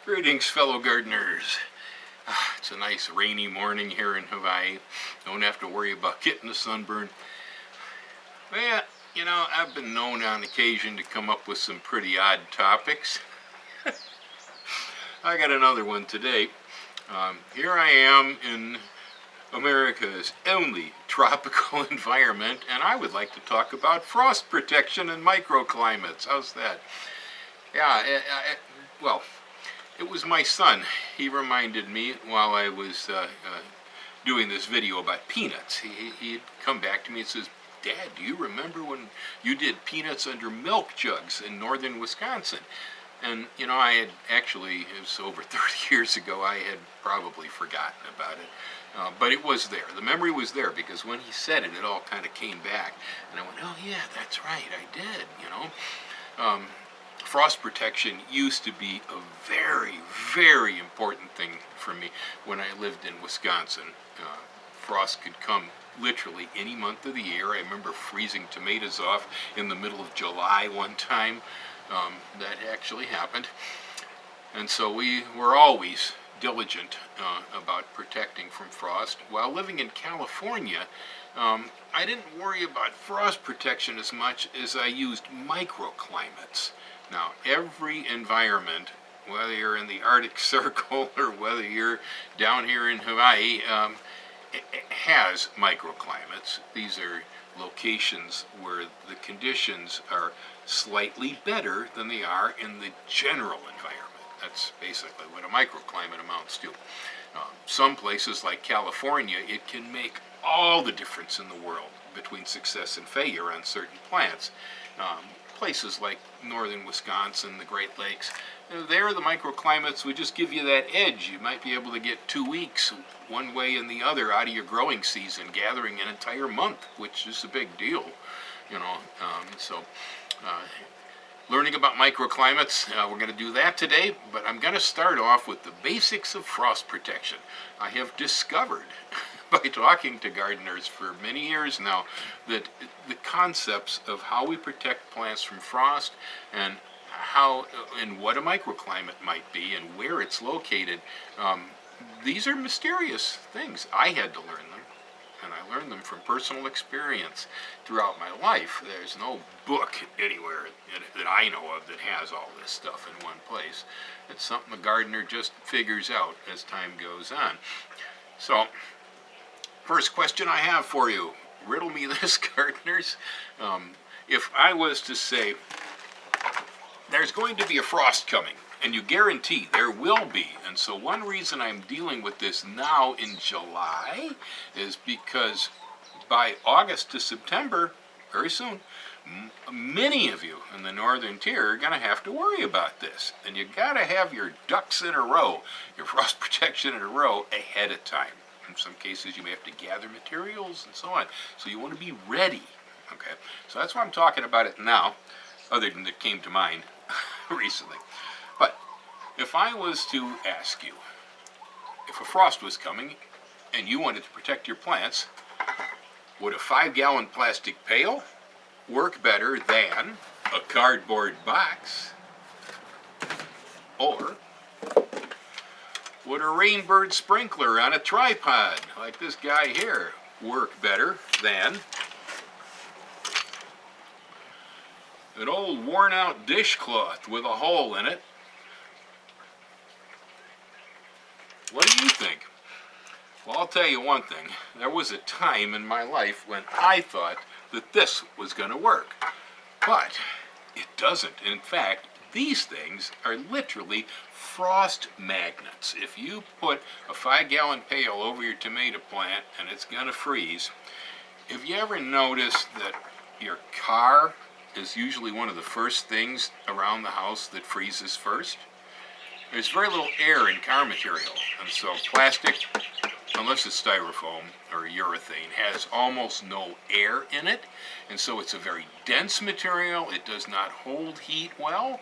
Greetings, fellow gardeners. It's a nice rainy morning here in Hawaii. Don't have to worry about getting a sunburn. Well, you know, I've been known on occasion to come up with some pretty odd topics. I got another one today. Here I am in America's only tropical environment, and I would like to talk about frost protection and microclimates. How's that? Yeah, well, it was my son. He reminded me while I was doing this video about peanuts. He'd come back to me and says, "Dad, do you remember when you did peanuts under milk jugs in northern Wisconsin?" And, you know, I had actually, it was over 30 years ago, I had probably forgotten about it. But it was there. The memory was there because when he said it, it all kind of came back. And I went, oh yeah, that's right, I did, you know. Frost protection used to be a very, very important thing for me when I lived in Wisconsin. Frost could come literally any month of the year. I remember freezing tomatoes off in the middle of July one time. That actually happened. And so we were always diligent about protecting from frost. While living in California, I didn't worry about frost protection as much as I used microclimates. Now, every environment, whether you're in the Arctic Circle or whether you're down here in Hawaii, it has microclimates. These are locations where the conditions are slightly better than they are in the general environment. That's basically what a microclimate amounts to. Some places like California, it can make all the difference in the world between success and failure on certain plants. Places like northern Wisconsin, the Great Lakes, there the microclimates would just give you that edge. You might be able to get 2 weeks one way and the other out of your growing season, gathering an entire month, which is a big deal, you know. Learning about microclimates, we're going to do that today, but I'm going to start off with the basics of frost protection. I have discovered by talking to gardeners for many years now that the concepts of how we protect plants from frost and how and what a microclimate might be and where it's located, these are mysterious things. I had to learn them, and I learned them from personal experience throughout my life. There's no book anywhere that I know of that has all this stuff in one place. It's something a gardener just figures out as time goes on. So, first question I have for you, riddle me this, gardeners. If I was to say, there's going to be a frost coming, and you guarantee there will be, and so one reason I'm dealing with this now in July is because by August to September, very soon, many of you in the northern tier are going to have to worry about this, and you got to have your ducks in a row, your frost protection in a row ahead of time. In some cases, you may have to gather materials and so on. So you want to be ready. Okay, so that's why I'm talking about it now, other than it came to mind recently. But if I was to ask you, if a frost was coming and you wanted to protect your plants, would a 5-gallon plastic pail work better than a cardboard box? Or would a Rainbird sprinkler on a tripod, like this guy here, work better than an old worn-out dishcloth with a hole in it? What do you think? Well, I'll tell you one thing. There was a time in my life when I thought that this was going to work. But it doesn't. In fact, these things are literally frost magnets. If you put a 5-gallon pail over your tomato plant and it's going to freeze, have you ever noticed that your car is usually one of the first things around the house that freezes first? There's very little air in car material, and so plastic, unless it's styrofoam or urethane, has almost no air in it, and so it's a very dense material. It does not hold heat well,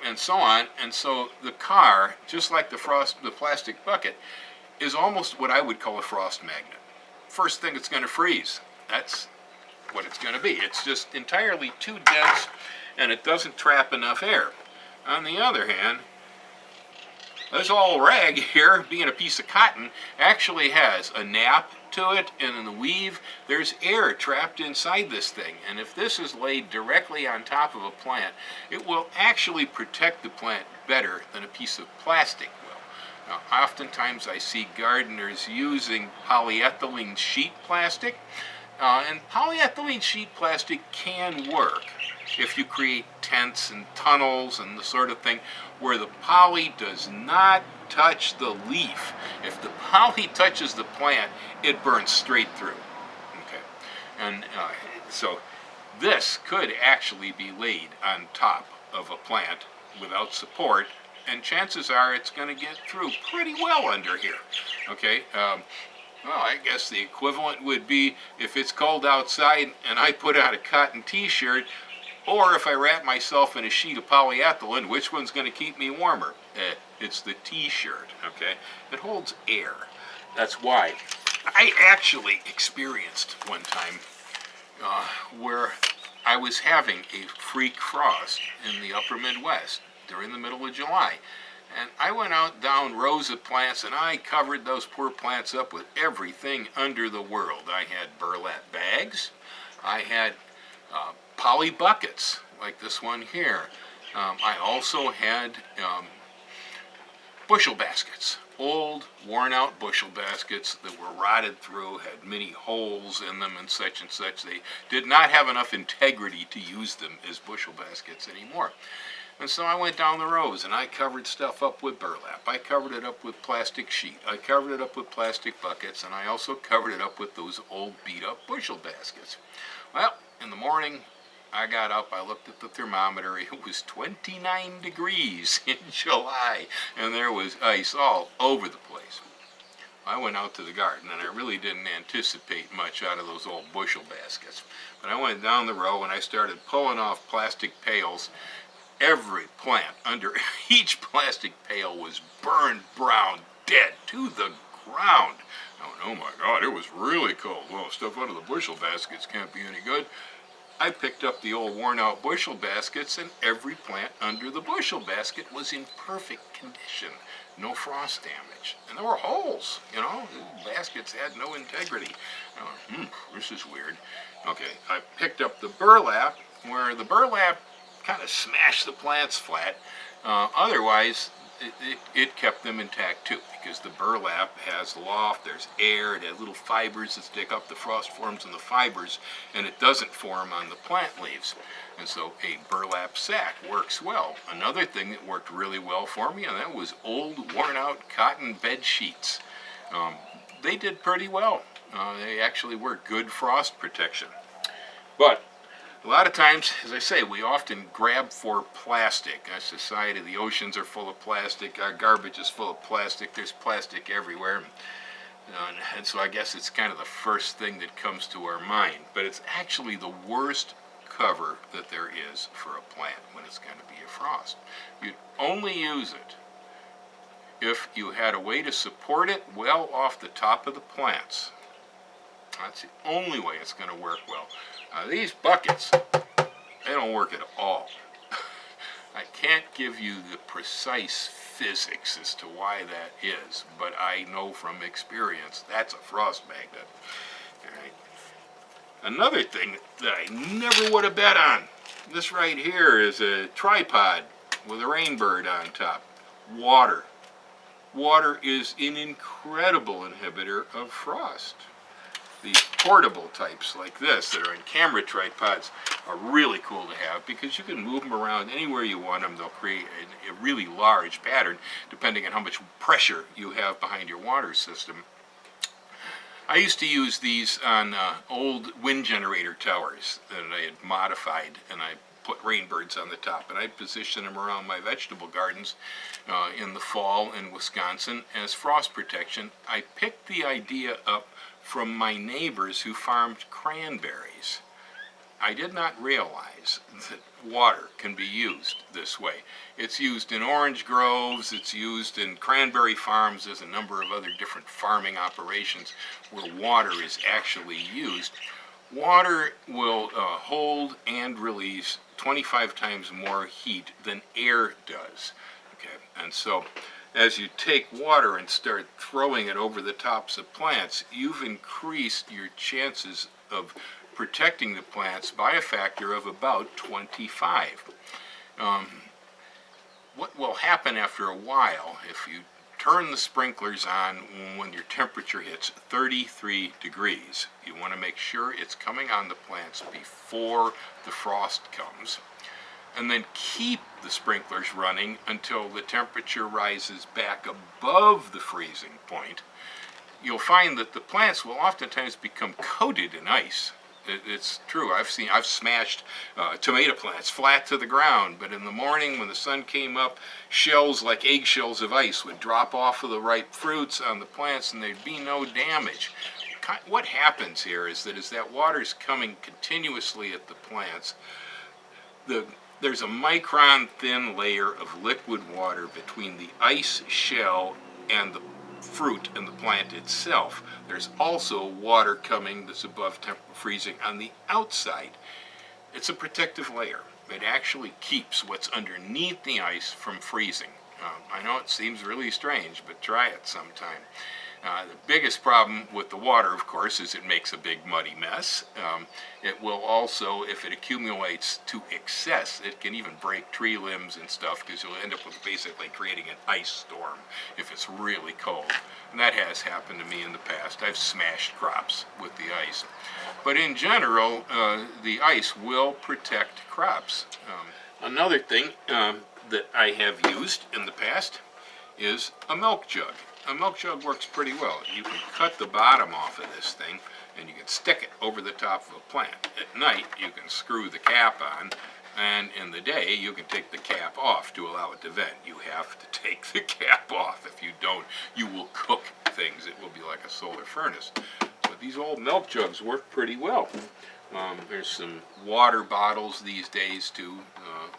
and so on. And so the car, just like the plastic bucket, is almost what I would call a frost magnet. First thing it's going to freeze. That's what it's going to be. It's just entirely too dense, and it doesn't trap enough air. On the other hand, This old rag here, being a piece of cotton, actually has a nap to it, and in the weave there's air trapped inside this thing, and if this is laid directly on top of a plant, it will actually protect the plant better than a piece of plastic will. Now, oftentimes I see gardeners using polyethylene sheet plastic, and polyethylene sheet plastic can work if you create tents and tunnels and the sort of thing where the poly does not touch the leaf. If the poly touches the plant, it burns straight through. Okay, and so this could actually be laid on top of a plant without support, and chances are it's going to get through pretty well under here. Okay. Well, I guess the equivalent would be if it's cold outside and I put on a cotton t-shirt, or if I wrap myself in a sheet of polyethylene, which one's going to keep me warmer? It's the t-shirt, okay? It holds air. That's why. I actually experienced one time where I was having a freak frost in the upper Midwest during the middle of July. And I went out down rows of plants and I covered those poor plants up with everything under the world. I had burlap bags. I had poly buckets like this one here. I also had bushel baskets. Old, worn-out bushel baskets that were rotted through, had many holes in them and such and such. They did not have enough integrity to use them as bushel baskets anymore. And so I went down the rows and I covered stuff up with burlap. I covered it up with plastic sheet. I covered it up with plastic buckets, and I also covered it up with those old beat-up bushel baskets. Well, in the morning, I got up, I looked at the thermometer, it was 29 degrees in July, and there was ice all over the place. I went out to the garden, and I really didn't anticipate much out of those old bushel baskets. But I went down the row, and I started pulling off plastic pails. Every plant under each plastic pail was burned brown, dead to the ground. Oh my God, it was really cold. Well, stuff out of the bushel baskets can't be any good. I picked up the old worn-out bushel baskets, and every plant under the bushel basket was in perfect condition. No frost damage. And there were holes, you know. The baskets had no integrity. I went, this is weird. Okay, I picked up the burlap, where the burlap kind of smashed the plants flat. Otherwise, it kept them intact too, because the burlap has loft, there's air, it has little fibers that stick up. The frost forms in the fibers, and it doesn't form on the plant leaves. And so a burlap sack works well. Another thing that worked really well for me, and that was old, worn-out cotton bed sheets. They did pretty well. They actually were good frost protection. But a lot of times, as I say, we often grab for plastic. Our society, the oceans are full of plastic, our garbage is full of plastic, there's plastic everywhere. And so I guess it's kind of the first thing that comes to our mind. But it's actually the worst cover that there is for a plant when it's going to be a frost. You'd only use it if you had a way to support it well off the top of the plants. That's the only way it's going to work well. These buckets, they don't work at all. I can't give you the precise physics as to why that is, but I know from experience that's a frost magnet. All right. Another thing that I never would have bet on, this right here is a tripod with a rainbird on top. Water. Water is an incredible inhibitor of frost. These portable types like this that are in camera tripods are really cool to have because you can move them around anywhere you want them. They'll create a really large pattern depending on how much pressure you have behind your water system. I used to use these on old wind generator towers that I had modified, and I put rainbirds on the top, and I position them around my vegetable gardens in the fall in Wisconsin as frost protection. I picked the idea up from my neighbors who farmed cranberries. I did not realize that water can be used this way. It's used in orange groves, it's used in cranberry farms, there's a number of other different farming operations where water is actually used. Water will hold and release 25 times more heat than air does. Okay, and so as you take water and start throwing it over the tops of plants, you've increased your chances of protecting the plants by a factor of about 25. What will happen after a while if you turn the sprinklers on when your temperature hits 33 degrees? You want to make sure it's coming on the plants before the frost comes, and then keep the sprinklers running until the temperature rises back above the freezing point. You'll find that the plants will oftentimes become coated in ice. It's true. I've smashed tomato plants flat to the ground, but in the morning when the sun came up, shells like eggshells of ice would drop off of the ripe fruits on the plants and there'd be no damage. What happens here is that as that water's coming continuously at the plants, there's a micron thin layer of liquid water between the ice shell and the fruit and the plant itself. There's also water coming that's above freezing on the outside. It's a protective layer. It actually keeps what's underneath the ice from freezing. I know it seems really strange, but try it sometime. The biggest problem with the water, of course, is it makes a big muddy mess. It will also, if it accumulates to excess, it can even break tree limbs and stuff, because you'll end up with basically creating an ice storm if it's really cold. And that has happened to me in the past. I've smashed crops with the ice. But in general, the ice will protect crops. Another thing that I have used in the past is a milk jug. A milk jug works pretty well. You can cut the bottom off of this thing and you can stick it over the top of a plant. At night you can screw the cap on, and in the day you can take the cap off to allow it to vent. You have to take the cap off. If you don't, you will cook things. It will be like a solar furnace. But these old milk jugs work pretty well. There's some water bottles these days too,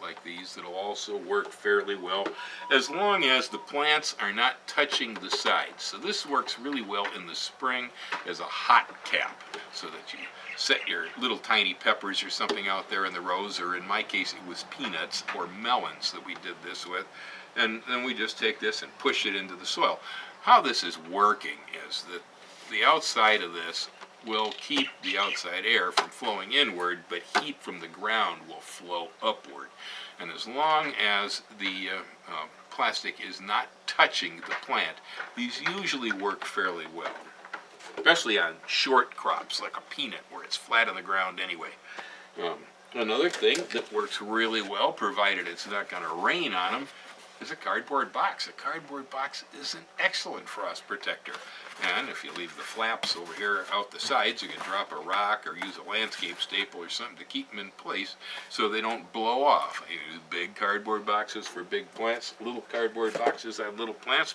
like these, that'll also work fairly well, as long as the plants are not touching the sides. So this works really well in the spring as a hot cap, so that you set your little tiny peppers or something out there in the rows, or in my case it was peanuts or melons that we did this with, and then we just take this and push it into the soil. How this is working is that the outside of this will keep the outside air from flowing inward, but heat from the ground will flow upward. And as long as the plastic is not touching the plant, these usually work fairly well, especially on short crops like a peanut where it's flat on the ground anyway. Another thing that works really well, provided it's not going to rain on them, is a cardboard box. A cardboard box is an excellent frost protector. And if you leave the flaps over here out the sides, you can drop a rock or use a landscape staple or something to keep them in place so they don't blow off. I use big cardboard boxes for big plants, little cardboard boxes on little plants.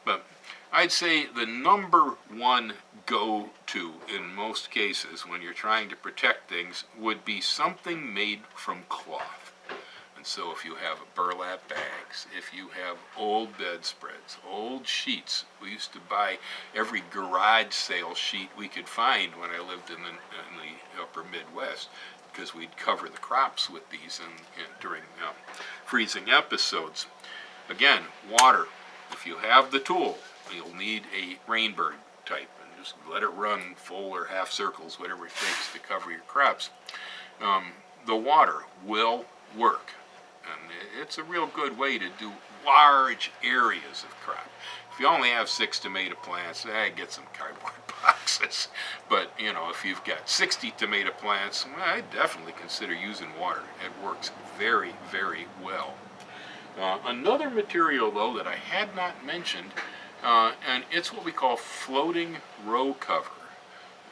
But I'd say the number one go-to in most cases when you're trying to protect things would be something made from cloth. So if you have burlap bags, if you have old bedspreads, old sheets. We used to buy every garage sale sheet we could find when I lived in the upper Midwest, because we'd cover the crops with these during freezing episodes. Again, water. If you have the tool, you'll need a rainbird type, and just let it run full or half circles, whatever it takes to cover your crops. The water will work. And it's a real good way to do large areas of crop. If you only have 6 tomato plants, get some cardboard boxes. But, if you've got 60 tomato plants, I'd definitely consider using water. It works very, very well. Another material, though, that I had not mentioned, and it's what we call floating row cover.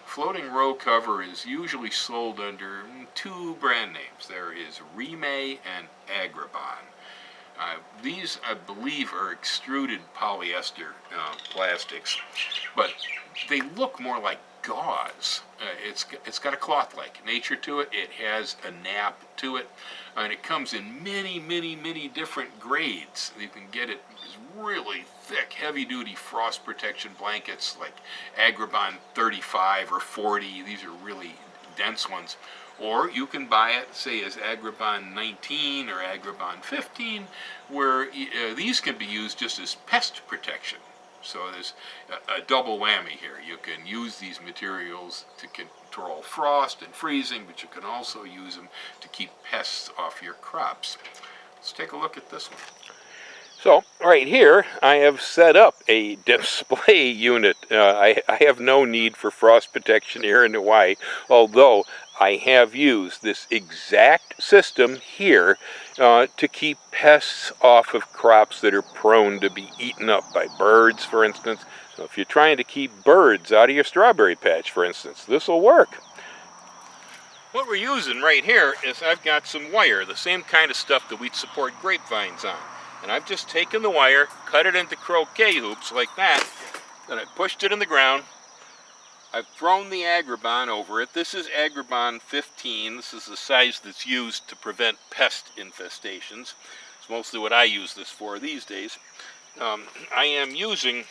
Floating row cover is usually sold under 2 brand names. There is Remay and Agribon. These, I believe, are extruded polyester plastics, but they look more like gauze. It's got a cloth-like nature to it. It has a nap to it, and it comes in many, many, many different grades. You can get it as really thick, heavy-duty frost protection blankets like Agribon 35 or 40. These are really dense ones. Or you can buy it, say, as Agribon 19 or Agribon 15, where these can be used just as pest protection. So there's a double whammy here. You can use these materials to control frost and freezing, but you can also use them to keep pests off your crops. Let's take a look at this one. So right here I have set up a display unit. I have no need for frost protection here in Hawaii, although I have used this exact system here to keep pests off of crops that are prone to be eaten up by birds, for instance. So if you're trying to keep birds out of your strawberry patch, for instance, this will work. What we're using right here is I've got some wire, the same kind of stuff that we'd support grapevines on. And I've just taken the wire, cut it into croquet hoops like that, then I pushed it in the ground. I've thrown the Agribon over it. This is Agribon 15. This is the size that's used to prevent pest infestations. It's mostly what I use this for these days. I am using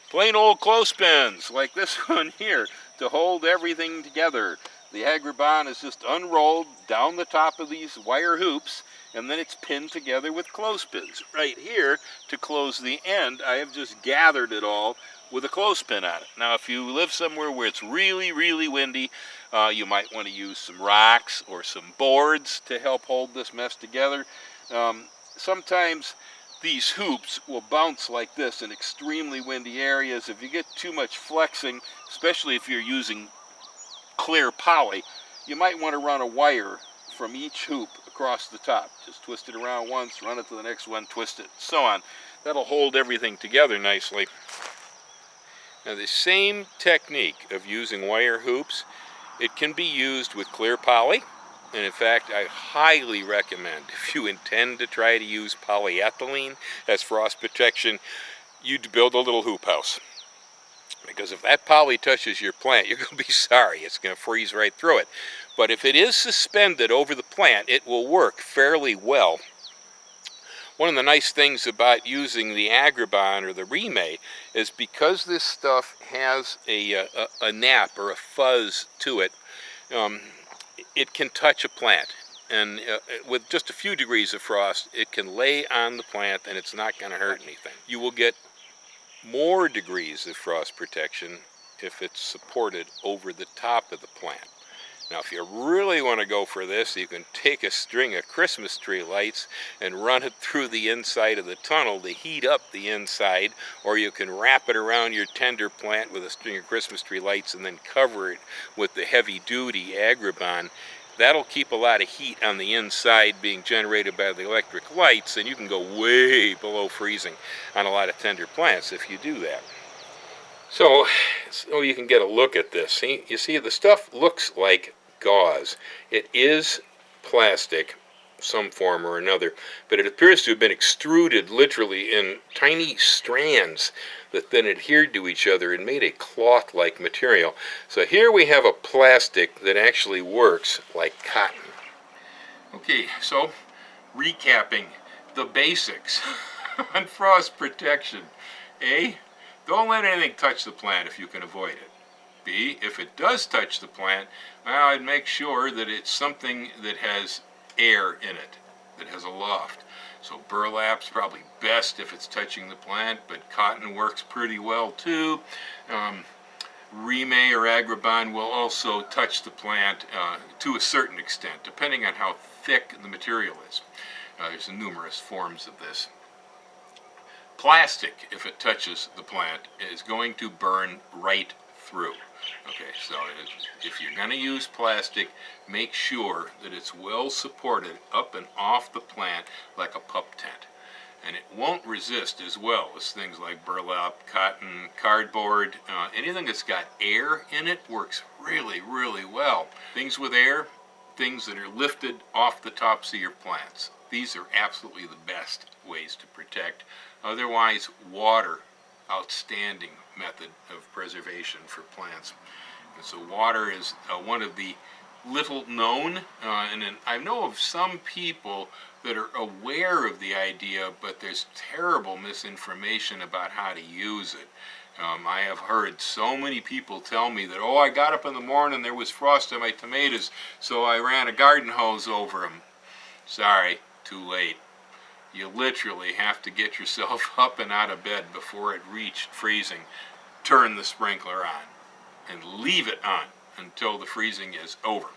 plain old clothespins like this one here to hold everything together. The Agribon is just unrolled down the top of these wire hoops, and then it's pinned together with clothespins. Right here, to close the end, I have just gathered it all with a clothespin on it. Now, if you live somewhere where it's really, really windy, you might want to use some rocks or some boards to help hold this mess together. Sometimes these hoops will bounce like this in extremely windy areas. If you get too much flexing, especially if you're using clear poly, you might want to run a wire from each hoop across the top. Just twist it around once, run it to the next one, twist it, so on. That'll hold everything together nicely. Now, the same technique of using wire hoops, it can be used with clear poly. And in fact, I highly recommend, if you intend to try to use polyethylene as frost protection, you build a little hoop house. Because if that poly touches your plant, you're going to be sorry. It's going to freeze right through it. But if it is suspended over the plant, it will work fairly well. One of the nice things about using the Agribon or the Remay is because this stuff has a nap or a fuzz to it, it can touch a plant. And with just a few degrees of frost, it can lay on the plant and it's not going to hurt anything. You will get more degrees of frost protection if it's supported over the top of the plant. Now, if you really want to go for this, you can take a string of Christmas tree lights and run it through the inside of the tunnel to heat up the inside, or you can wrap it around your tender plant with a string of Christmas tree lights and then cover it with the heavy-duty Agribon. That'll keep a lot of heat on the inside being generated by the electric lights, and you can go way below freezing on a lot of tender plants if you do that. So you can get a look at this. See, you see the stuff looks like gauze. It is plastic, some form or another, but it appears to have been extruded literally in tiny strands that then adhered to each other and made a cloth-like material. So here we have a plastic that actually works like cotton. Okay, so recapping the basics on frost protection. A, don't let anything touch the plant if you can avoid it. B, if it does touch the plant, well, I'd make sure that it's something that has air in it, that has a loft. So burlap's probably best if it's touching the plant, but cotton works pretty well too. Remay or Agribon will also touch the plant to a certain extent, depending on how thick the material is. There's numerous forms of this. Plastic, if it touches the plant, is going to burn right through. Okay, so if you're going to use plastic, make sure that it's well supported up and off the plant like a pup tent. And it won't resist as well as things like burlap, cotton, cardboard. Anything that's got air in it works really, really well. Things with air, things that are lifted off the tops of your plants. These are absolutely the best ways to protect. Otherwise, water, outstanding method of preservation for plants. And so water is one of the little known, and I know of some people that are aware of the idea, but there's terrible misinformation about how to use it. I have heard so many people tell me that, oh, I got up in the morning, there was frost on my tomatoes, so I ran a garden hose over them. Sorry, too late. You literally have to get yourself up and out of bed before it reached freezing. Turn the sprinkler on and leave it on until the freezing is over.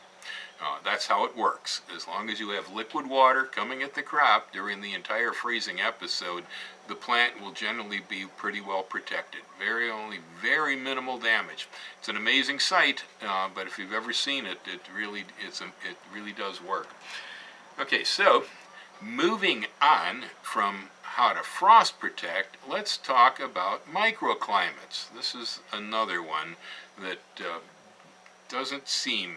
That's how it works. As long as you have liquid water coming at the crop during the entire freezing episode, the plant will generally be pretty well protected. Very minimal damage. It's an amazing sight, but if you've ever seen it, it really does work. Okay, so moving on from how to frost protect, let's talk about microclimates. This is another one that doesn't seem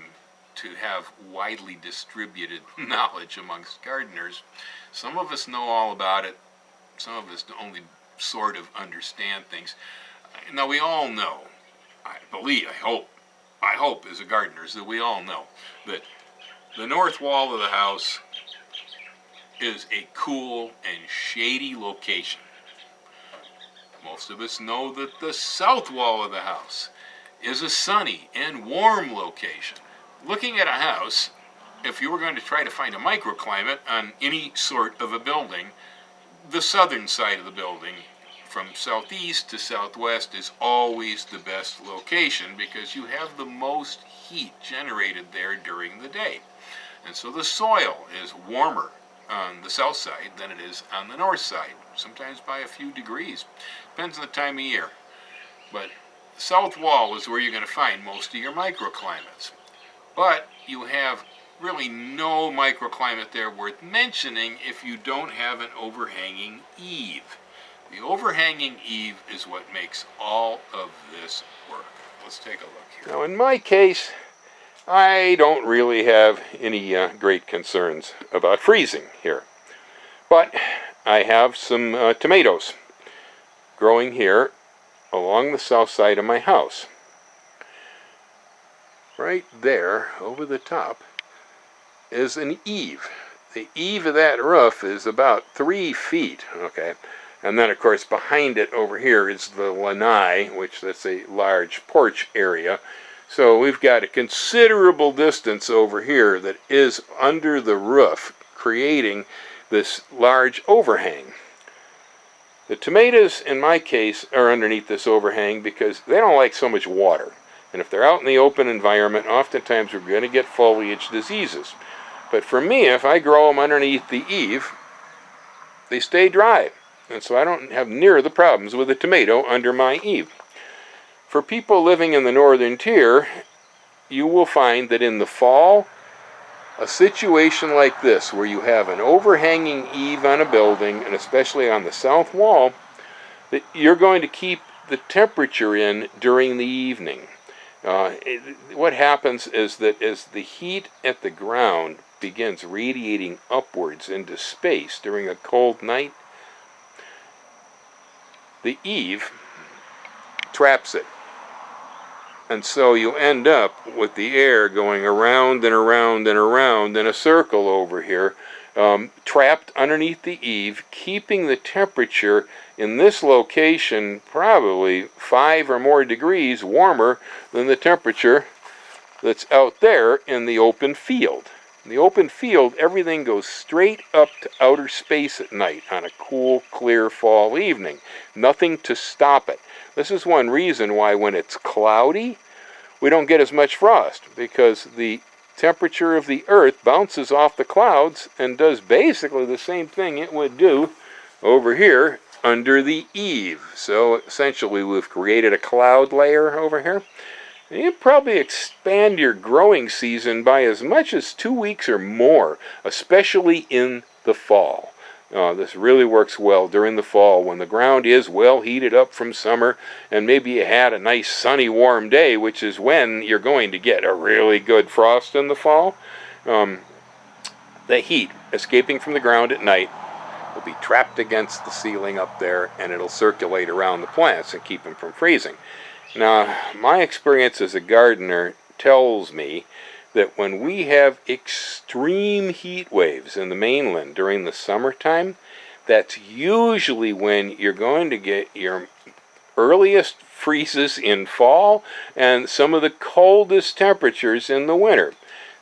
to have widely distributed knowledge amongst gardeners. Some of us know all about it. Some of us only sort of understand things. Now we all know, I hope as a gardeners that we all know that the north wall of the house is a cool and shady location. Most of us know that the south wall of the house is a sunny and warm location. Looking at a house, if you were going to try to find a microclimate on any sort of a building, the southern side of the building from southeast to southwest is always the best location because you have the most heat generated there during the day. And so the soil is warmer on the south side than it is on the north side, sometimes by a few degrees. Depends on the time of year. But the south wall is where you're going to find most of your microclimates. But you have really no microclimate there worth mentioning if you don't have an overhanging eave. The overhanging eave is what makes all of this work. Let's take a look here. Now in my case, I don't really have any great concerns about freezing here. But I have some tomatoes growing here along the south side of my house. Right there, over the top, is an eave. The eave of that roof is about 3 feet, okay? And then, of course, behind it over here is the lanai, which that's a large porch area. So we've got a considerable distance over here that is under the roof, creating this large overhang. The tomatoes, in my case, are underneath this overhang because they don't like so much water. And if they're out in the open environment, oftentimes we're going to get foliage diseases. But for me, if I grow them underneath the eave, they stay dry. And so I don't have near the problems with a tomato under my eave. For people living in the northern tier, you will find that in the fall, a situation like this, where you have an overhanging eave on a building, and especially on the south wall, that you're going to keep the temperature in during the evening. What happens is that as the heat at the ground begins radiating upwards into space during a cold night, the eave traps it. And so you end up with the air going around and around and around in a circle over here, trapped underneath the eave, keeping the temperature in this location probably 5 or more degrees warmer than the temperature that's out there in the open field. In the open field, everything goes straight up to outer space at night on a cool, clear fall evening. Nothing to stop it. This is one reason why when it's cloudy, we don't get as much frost, because the temperature of the earth bounces off the clouds and does basically the same thing it would do over here under the eave. So essentially we've created a cloud layer over here. And you probably expand your growing season by as much as 2 weeks or more, especially in the fall. This really works well during the fall when the ground is well heated up from summer, and maybe you had a nice sunny warm day, which is when you're going to get a really good frost in the fall. The heat escaping from the ground at night will be trapped against the ceiling up there, and it'll circulate around the plants and keep them from freezing. Now, my experience as a gardener tells me that when we have extreme heat waves in the mainland during the summertime, that's usually when you're going to get your earliest freezes in fall and some of the coldest temperatures in the winter.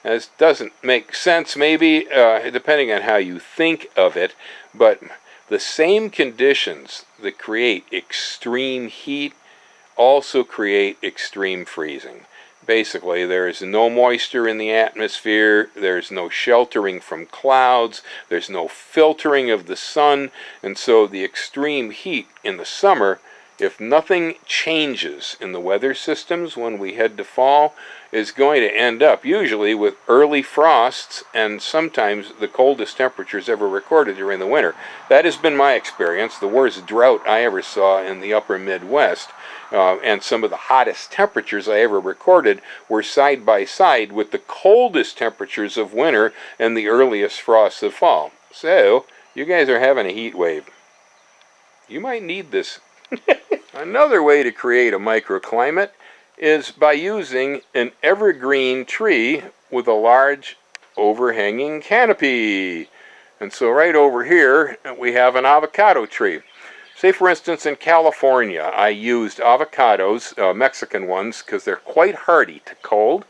This doesn't make sense maybe, depending on how you think of it, but the same conditions that create extreme heat also create extreme freezing. Basically, there is no moisture in the atmosphere, there's no sheltering from clouds, there's no filtering of the sun, and so the extreme heat in the summer, if nothing changes in the weather systems when we head to fall, is going to end up usually with early frosts and sometimes the coldest temperatures ever recorded during the winter. That has been my experience. The worst drought I ever saw in the upper Midwest and some of the hottest temperatures I ever recorded were side by side with the coldest temperatures of winter and the earliest frosts of fall. So, you guys are having a heat wave. You might need this. Another way to create a microclimate is by using an evergreen tree with a large overhanging canopy. And so right over here we have an avocado tree. Say for instance in California I used avocados, Mexican ones, because they're quite hardy to cold,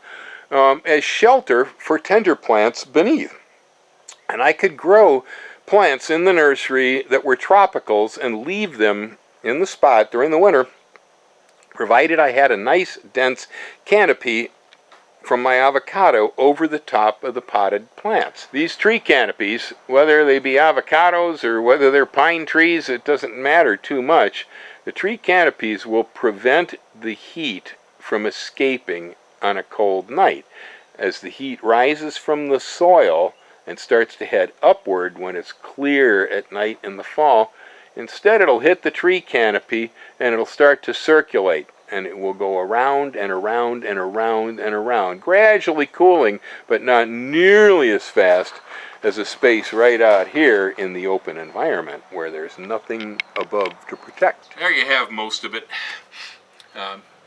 as shelter for tender plants beneath. And I could grow plants in the nursery that were tropicals and leave them in the spot during the winter, provided I had a nice dense canopy from my avocado over the top of the potted plants. These tree canopies, whether they be avocados or whether they're pine trees, it doesn't matter too much. The tree canopies will prevent the heat from escaping on a cold night. As the heat rises from the soil and starts to head upward when it's clear at night in the fall, instead it'll hit the tree canopy and it'll start to circulate, and it will go around and around and around and around, gradually cooling, but not nearly as fast as a space right out here in the open environment where there's nothing above to protect. There you have most of it.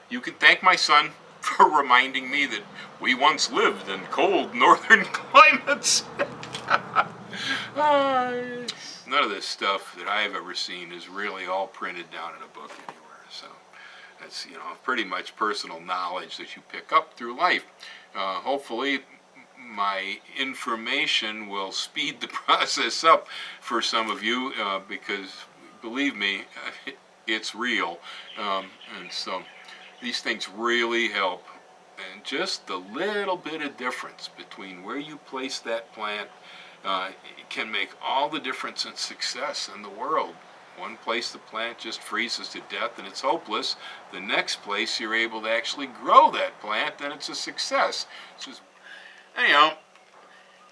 You can thank my son for reminding me that we once lived in cold northern climates. None of this stuff that I've ever seen is really all printed down in a book anywhere. So that's, pretty much personal knowledge that you pick up through life. Hopefully my information will speed the process up for some of you because, believe me, it's real. And so these things really help. And just the little bit of difference between where you place that plant it can make all the difference in success in the world. One place the plant just freezes to death and it's hopeless. The next place you're able to actually grow that plant and it's a success. Anyhow,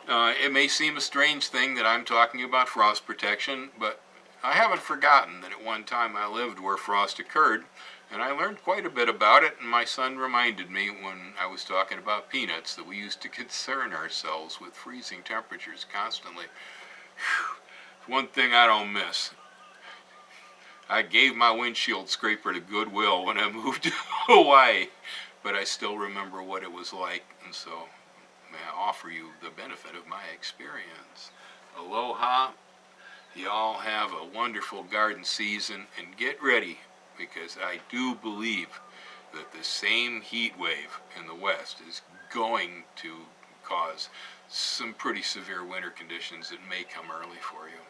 it may seem a strange thing that I'm talking about frost protection, but I haven't forgotten that at one time I lived where frost occurred, and I learned quite a bit about it, and my son reminded me when I was talking about peanuts that we used to concern ourselves with freezing temperatures constantly. Whew. One thing I don't miss. I gave my windshield scraper to Goodwill when I moved to Hawaii, but I still remember what it was like, and so may I offer you the benefit of my experience. Aloha. Y'all have a wonderful garden season, and get ready, because I do believe that the same heat wave in the West is going to cause some pretty severe winter conditions that may come early for you.